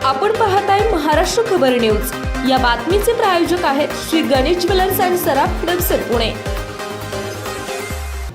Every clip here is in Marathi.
आपण पाहताय महाराष्ट्र खबर न्यूज। या बातमीचे प्रायोजक आहेत श्री गणेश ज्वेलर्स अँड सराफ हडपसर पुणे।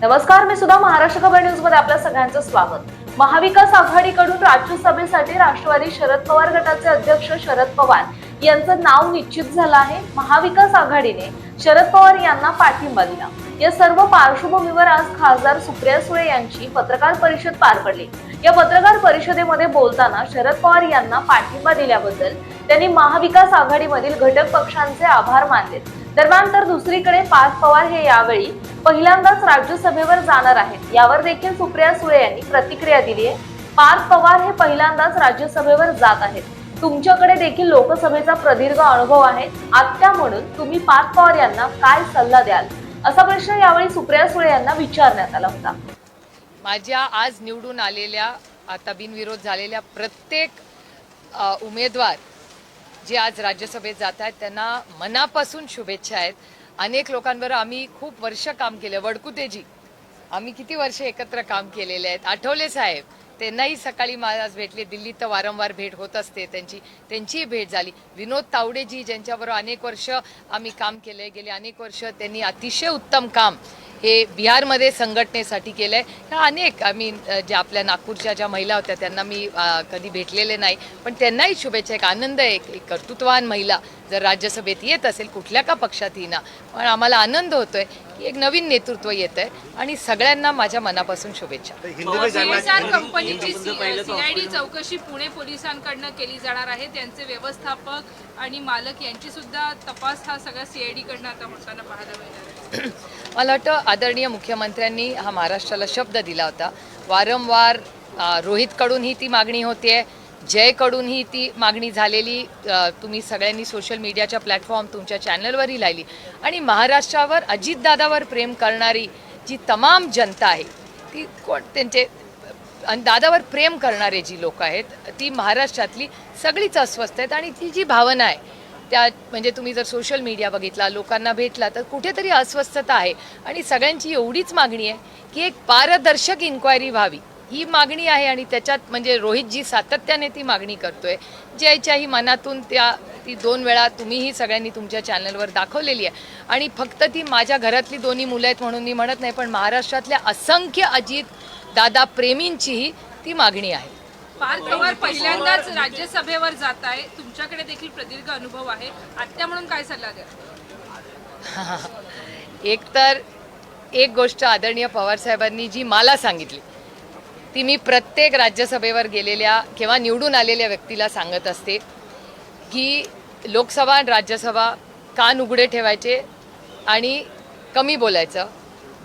नमस्कार, मी सुद्धा महाराष्ट्र खबर न्यूज मध्ये आपल्या सगळ्यांचं स्वागत। महाविकास आघाडीकडून राज्यसभेसाठी राष्ट्रवादी शरद पवार गटाचे अध्यक्ष शरद पवार यांचं नाव निश्चित झालं आहे। महाविकास आघाडीने शरद पवार यांना पाठिंबा दिला। या सर्व पार्श्वभूमीवर आज खासदार सुप्रिया सुळे यांची पत्रकार परिषद पार पडली। या पत्रकार परिषदेमध्ये बोलताना शरद पवार यांना पाठिंबा दिल्याबद्दल त्यांनी महाविकास आघाडीमधील घटक पक्षांचे आभार मानले। दरम्यान तर दुसरीकडे पार्थ पवार हे यावेळी पहिल्यांदाच राज्यसभेवर जाणार आहेत। यावर देखील सुप्रिया सुळे यांनी प्रतिक्रिया दिली आहे। पार्थ पवार हे पहिल्यांदाच राज्यसभेवर जात आहेत। तुमच्याकडे देखील लोकसभेचा प्रदीर्घ अनुभव आहे। आत्या म्हणून तुम्ही पार्थ पवार यांना काय सल्ला द्याल, असा प्रश्न यावेळी सुप्रिया सुळे यांना विचारण्यात आला होता। माझ्या आज निवडून आलेल्या, आता बिनविरोध झालेल्या प्रत्येक उमेदवार जे आज राज्यसभेत जात आहेत त्यांना मनापासून शुभेच्छा आहेत। अनेक लोकांबरोबर आम्ही खूप वर्ष काम केले। वडकुतेजी आम्ही किती वर्ष एकत्र काम केलेले आहेत। आठवले साहेब त्यांनाही सकाळी मला आज भेटले। दिल्लीत तर वारंवार भेट होत असते त्यांची भेट झाली। विनोद तावडेजी ज्यांच्याबरोबर अनेक वर्ष आम्ही काम केले, गेले अनेक वर्ष त्यांनी अतिशय उत्तम काम हे बिहारमध्ये संघटनेसाठी केलंय। ह्या अनेक आम्ही ज्या आपल्या नागपूरच्या ज्या महिला होत्या त्यांना मी कधी भेटलेले नाही, पण त्यांनाही शुभेच्छा। एक आनंद आहे, एक कर्तृत्ववान महिला जर राज्यसभेत येत असेल कुठल्या का पक्षात ही ना, पण आम्हाला आनंद होतोय की एक नवीन नेतृत्व येत आहे आणि सगळ्यांना माझ्या मनापासून शुभेच्छा। कंपनीची सीआयडी चौकशी पुणे पोलिसांकडून केली जाणार आहे। त्यांचे व्यवस्थापक आणि मालक यांची सुद्धा तपास हा सगळा सीआयडी कडून आता होताना पाहायला मिळणार आहे। मला वाटतं आदरणीय मुख्यमंत्र्यांनी हा महाराष्ट्राला शब्द दिला होता। वारंवार रोहितकडूनही ती मागणी होते, जयकडूनही ती मागणी झालेली। तुम्ही सगळ्यांनी सोशल मीडियाच्या प्लॅटफॉर्म तुमच्या चॅनलवरही लावली आणि महाराष्ट्रावर अजितदादावर प्रेम करणारी जी तमाम जनता आहे ती त्यांचे दादावर प्रेम करणारे जी लोक आहेत ती महाराष्ट्रातली सगळीच अस्वस्थ आहेत आणि ती जी भावना आहे त्या म्हणजे तुम्ही जर सोशल मीडिया बघितला, लोकांना भेटला तर कुठेतरी अस्वस्थता आहे आणि सगळ्यांची एवढीच मागणी आहे की एक पारदर्शक इन्क्वायरी व्हावी, ही मागणी आहे। आणि त्याच्यात म्हणजे रोहितजी सातत्याने ती मागणी करतोय, ज्याच्याही मनातून ती 2 वेळा तुम्हीही सगळ्यांनी तुमच्या चॅनलवर दाखवलेली आहे। आणि फक्त ती माझ्या घरातली 2 मुलं आहेत म्हणून मी म्हणत नाही, पण महाराष्ट्रातल्या असंख्य अजित दादा प्रेमींचीही ती मागणी आहे। पार्थ पवार पहिल्यांदाच राज्यसभेवर जात आहे। तुमच्याकडे देखील प्रदीर्घ अनुभव आहे। आत्या म्हणून काय सल्ला द्याल? एकतर एक गोष्ट आदरणीय पवार साहेबांनी जी मला सांगितली ती मी प्रत्येक राज्यसभेवर गेलेल्या किंवा निवडून आलेल्या व्यक्तीला सांगत असते की लोकसभा आणि राज्यसभा कान उघडे ठेवायचे आणि कमी बोलायचं।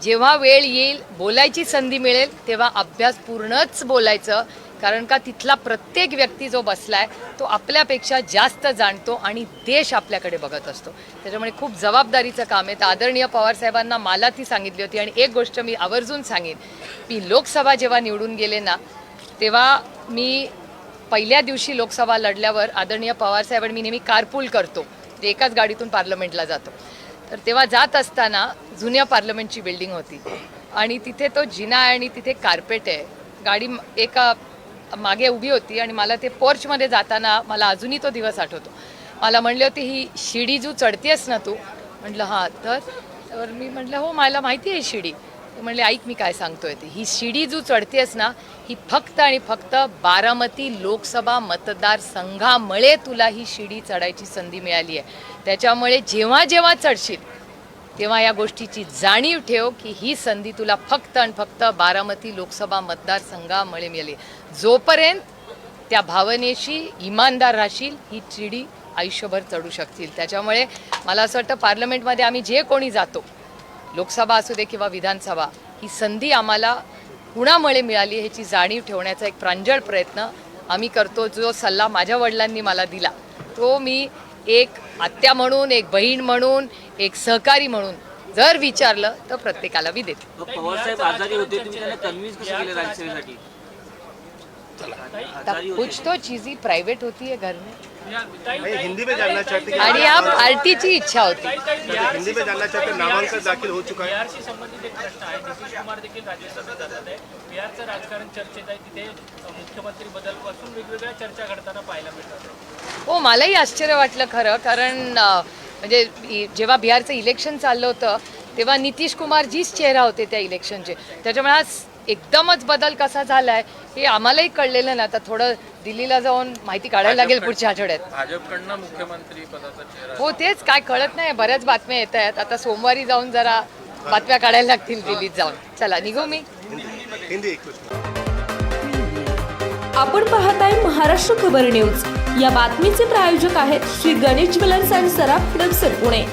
जेव्हा वेळ येईल, बोलायची संधी मिळेल तेव्हा अभ्यासपूर्णच बोलायचं, कारण का तिथला प्रत्येक व्यक्ती जो बसलाय तो आपल्यापेक्षा जास्त जाणतो आणि देश आपल्याकडे बघत असतो। त्याच्यामुळे खूप जबाबदारीचं काम आहे। तर आदरणीय पवार साहेबांना मला ती सांगितली होती। आणि एक गोष्ट मी आवर्जून सांगेन, मी लोकसभा जेव्हा निवडून गेले ना तेव्हा मी पहिल्या दिवशी लोकसभा लढल्यावर आदरणीय पवार साहेबांनी मी नेहमी कारपूल करतो, ते एकाच गाडीतून पार्लमेंटला जातो, तर तेव्हा जात असताना जुन्या पार्लमेंटची बिल्डिंग होती आणि तिथे तो जिना आहे आणि तिथे कार्पेट आहे। गाडी एका मागे उभी होती आणि मला ते पोर्चमध्ये जाताना मला अजूनही तो दिवस आठवतो। मला म्हणले होते, ही शिडी जो चढतेस ना तू? म्हटलं हां। तर मी म्हटलं हो मला माहिती आहे शिडी। ते म्हणले ऐक मी काय सांगतोय ते, ही शिडी जो चढतेस ना ही फक्त आणि फक्त बारामती लोकसभा मतदारसंघामुळे तुला ही शिडी चढायची संधी मिळाली आहे। त्याच्यामुळे जेव्हा जेव्हा चढशील तेव्हा या गोष्टीची जाणीव ठेव की ही संधी तुला फक्त आणि फक्त बारामती लोकसभा मतदारसंघामुळे मिळाली। जोपर्यंत त्या भावनेशी इमानदार राहशील ही शिडी आयुष्यभर चढू शकतील। त्याच्यामुळे मला असं वाटतं पार्लमेंटमध्ये आम्ही जे कोणी जातो, लोकसभा असू दे किंवा विधानसभा, ही संधी आम्हाला कुणामुळे मिळाली ह्याची जाणीव ठेवण्याचा एक प्रांजळ प्रयत्न आम्ही करतो। जो सल्ला माझ्या वडिलांनी मला दिला तो मी एक आत्या म्हणून, एक बहीण म्हणून, एक सहकारी म्हणून जर विचारलं तर प्रत्येकाला मी देते। पवार साहेब आजारी होते, तुम्ही त्यांना कन्व्हिन्स कसं केलं राज्यसभेसाठी? कुछ तो चीज़ ही प्राइवेट होती है घर में। हिंदी में जानना चाहते हैं आणि या पार्टीची इच्छा होती. हिंदी में जानना चाहते हैं नामांकन दाखिल हो चुका है बिहारशी संबंधित एक प्रश्न आहे. नितीश कुमार देखील राज्यसभेत जातात आहे. बिहारचं राजकारण चर्चेत आहे. तिथे मुख्यमंत्री बदलपासून वेगवेगळ्या चर्चा घडताना पाहायला मिळतात. हो, मलाही आश्चर्य वाटलं खरं, कारण म्हणजे जेव्हा बिहारचं इलेक्शन चाललं होतं तेव्हा नितीश कुमार जीच चेहरा होते त्या इलेक्शनचे. त्याच्यामुळे आज एकदमच बदल कसा झाला आहे हे आम्हालाही कळलेलं नाही. आता थोडं दिल्लीला जाऊन माहिती काढायला लागेल पुढच्या आठवड्यात. भाजपकडनं मुख्यमंत्री पदाचा चेहरा हो, तेच काय कळत नाही. बऱ्याच बातम्या येत आहेत. आता सोमवारी जाऊन जरा बातम्या काढायला लागतील दिल्लीत जाऊन. चला निघू मी. हिंदी एक मिनट. आपण पाहताय महाराष्ट्र खबर न्यूज. या बातमीचे प्रायोजक आहेत Shri Ganesh jewellers and Saraf, Pune.